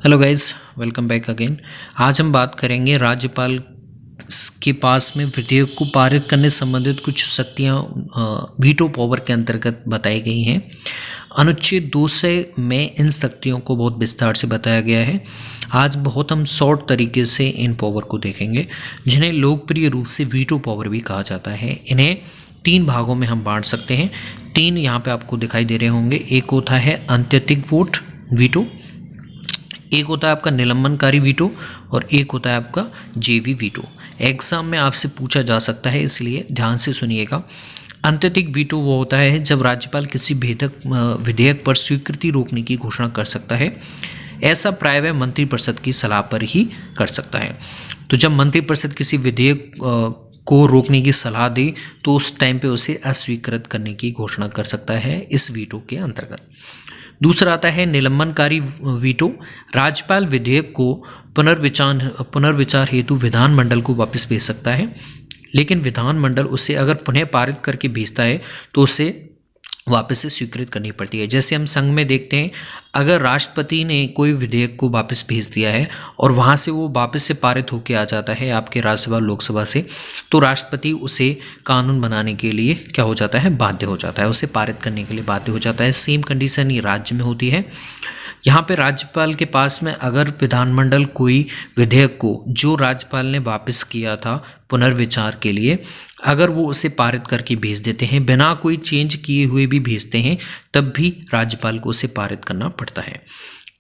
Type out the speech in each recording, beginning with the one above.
Hello guys, welcome back again. आज हम बात करेंगे राज्यपाल के पास में विधेयक को पारित करने संबंधित कुछ शक्तियां वीटो पावर के अंतर्गत बताई गई हैं। अनुच्छेद 200 में इन शक्तियों को बहुत विस्तार से बताया गया है। आज बहुत हम शॉर्ट तरीके से इन पावर को देखेंगे, जिन्हें लोकप्रिय रूप से वीटो पावर भी कहा जाता है। इन्हें 3 भागों में हम बांट सकते हैं। 3 यहाँ पे आपको दिखाई दे रहे होंगे। एक होता है अत्यधिक वोट वीटो, एक होता है आपका निलंबनकारी वीटो और एक होता है आपका जेवी वीटो। एग्जाम में आपसे पूछा जा सकता है, इसलिए ध्यान से सुनिएगा। अत्यधिक वीटो वो होता है जब राज्यपाल किसी विधेयक पर स्वीकृति रोकने की घोषणा कर सकता है। ऐसा प्रायः मंत्रिपरिषद की सलाह पर ही कर सकता है। तो जब मंत्रिपरिषद किसी विधेयक को रोकने की सलाह दे तो उस टाइम पे उसे अस्वीकृत करने की घोषणा कर सकता है इस वीटो के अंतर्गत। दूसरा आता है निलंबनकारी वीटो। राज्यपाल विधेयक को पुनर्विचार हेतु विधानमंडल को वापस भेज सकता है, लेकिन विधानमंडल उसे अगर पुनः पारित करके भेजता है तो उसे वापस से स्वीकृत करनी पड़ती है। जैसे हम संघ में देखते हैं, अगर राष्ट्रपति ने कोई विधेयक को वापस भेज दिया है और वहाँ से वो वापस से पारित होकर आ जाता है आपके राज्यसभा लोकसभा से, तो राष्ट्रपति उसे कानून बनाने के लिए क्या हो जाता है, बाध्य हो जाता है, उसे पारित करने के लिए बाध्य हो जाता है। सेम कंडीशन ये राज्य में होती है। यहाँ पे राज्यपाल के पास में अगर विधानमंडल कोई विधेयक को जो राज्यपाल ने वापस किया था पुनर्विचार के लिए, अगर वो उसे पारित करके भेज देते हैं, बिना कोई चेंज किए हुए भी भेजते हैं, तब भी राज्यपाल को उसे पारित करना पड़ता है।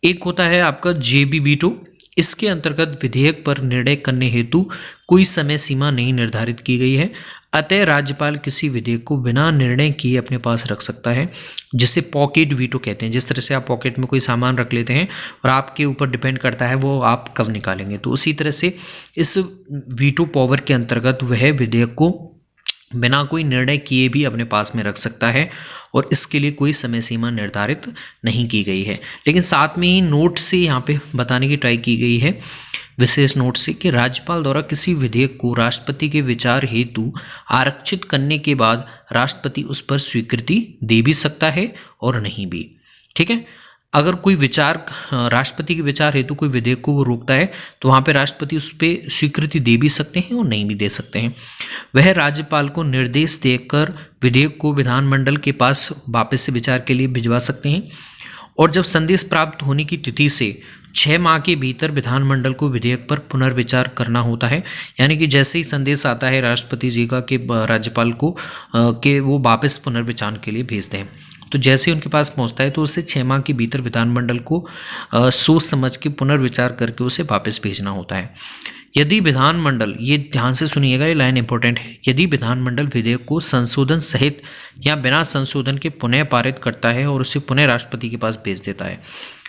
एक होता है आपका जेबी वीटो। इसके अंतर्गत विधेयक पर निर्णय करने हेतु कोई समय सीमा नहीं निर्धारित की गई है, अतः राज्यपाल किसी विधेयक को बिना निर्णय किए अपने पास रख सकता है, जिसे पॉकेट वीटो कहते हैं। जिस तरह से आप पॉकेट में कोई सामान रख लेते हैं और आपके ऊपर डिपेंड करता है वो आप कब निकालेंगे, तो उसी तरह से इस वीटो पावर के अंतर्गत वह विधेयक को बिना कोई निर्णय किए भी अपने पास में रख सकता है और इसके लिए कोई समय सीमा निर्धारित नहीं की गई है। लेकिन साथ में ही नोट से यहाँ पे बताने की ट्राई की गई है, विशेष नोट से, कि राज्यपाल द्वारा किसी विधेयक को राष्ट्रपति के विचार हेतु आरक्षित करने के बाद राष्ट्रपति उस पर स्वीकृति दे भी सकता है और नहीं भी। ठीक है, अगर कोई विचार राष्ट्रपति के विचार हेतु कोई विधेयक को वो रोकता है तो वहाँ पे राष्ट्रपति उस पर स्वीकृति दे भी सकते हैं और नहीं भी दे सकते हैं। वह राज्यपाल को निर्देश देकर विधेयक को विधानमंडल के पास वापस से विचार के लिए भिजवा सकते हैं, और जब संदेश प्राप्त होने की तिथि से 6 माह के भीतर विधानमंडल को विधेयक पर पुनर्विचार करना होता है। यानी कि जैसे ही संदेश आता है राष्ट्रपति जी का कि राज्यपाल को कि वो वापस पुनर्विचार के लिए भेज दें, तो जैसे ही उनके पास पहुंचता है तो उसे 6 माह के भीतर विधानमंडल को सोच समझ के पुनर्विचार करके उसे वापस भेजना होता है। यदि विधानमंडल, ये ध्यान से सुनिएगा, ये लाइन इंपॉर्टेंट है, यदि विधानमंडल विधेयक को संशोधन सहित या बिना संशोधन के पुनः पारित करता है और उसे पुनः राष्ट्रपति के पास भेज देता है,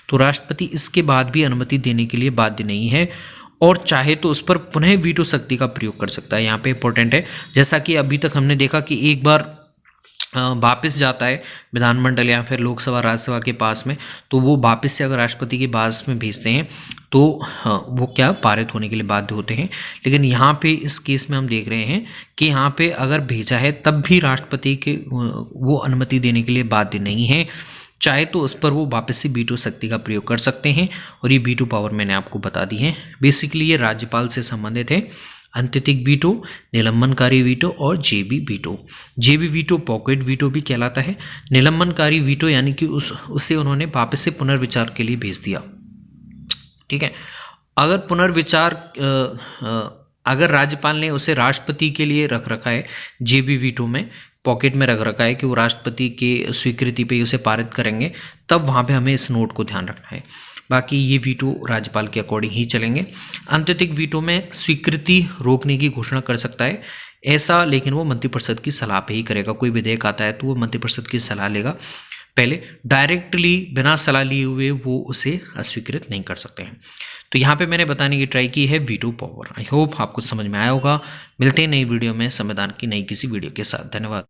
तो राष्ट्रपति इसके बाद भी अनुमति देने के लिए बाध्य नहीं है और चाहे तो उस पर पुनः वीटो शक्ति का प्रयोग कर सकता है। यहाँ पे इंपॉर्टेंट है, जैसा कि अभी तक हमने देखा कि एक बार वापस जाता है विधानमंडल या फिर लोकसभा राज्यसभा के पास में, तो वो वापस से अगर राष्ट्रपति के पास में भेजते हैं तो वो क्या पारित होने के लिए बाध्य होते हैं। लेकिन यहाँ पे इस केस में हम देख रहे हैं कि यहाँ पे अगर भेजा है तब भी राष्ट्रपति के वो अनुमति देने के लिए बाध्य नहीं है, चाहे तो उस पर वो वापस से वीटो शक्ति का प्रयोग कर सकते हैं। और ये वीटो पावर मैंने आपको बता दी है। बेसिकली ये राज्यपाल से संबंधित है। अत्यधिक वीटो, निलंबनकारी वीटो और जेबी वीटो। जेबी वीटो पॉकेट वीटो भी कहलाता है। निलंबनकारी वीटो यानी कि उससे उन्होंने वापस से पुनर्विचार के लिए भेज दिया। ठीक है, अगर पुनर्विचार अगर राज्यपाल ने उसे राष्ट्रपति के लिए रख रखा है, जेबी वीटो में पॉकेट में रख रखा है कि वो राष्ट्रपति के स्वीकृति पे उसे पारित करेंगे, तब वहाँ पे हमें इस नोट को ध्यान रखना है। बाकी ये वीटो राज्यपाल के अकॉर्डिंग ही चलेंगे। अत्यधिक वीटो में स्वीकृति रोकने की घोषणा कर सकता है ऐसा, लेकिन वो मंत्रिपरिषद की सलाह पे ही करेगा। कोई विधेयक आता है तो वो मंत्रिपरिषद की सलाह लेगा पहले, डायरेक्टली बिना सलाह लिए हुए वो उसे अस्वीकृत नहीं कर सकते हैं। तो यहाँ पे मैंने बताने की ट्राई की है वीटो पावर। आई होप आपको समझ में आया होगा। मिलते हैं नई वीडियो में संविधान की नई किसी वीडियो के साथ। धन्यवाद।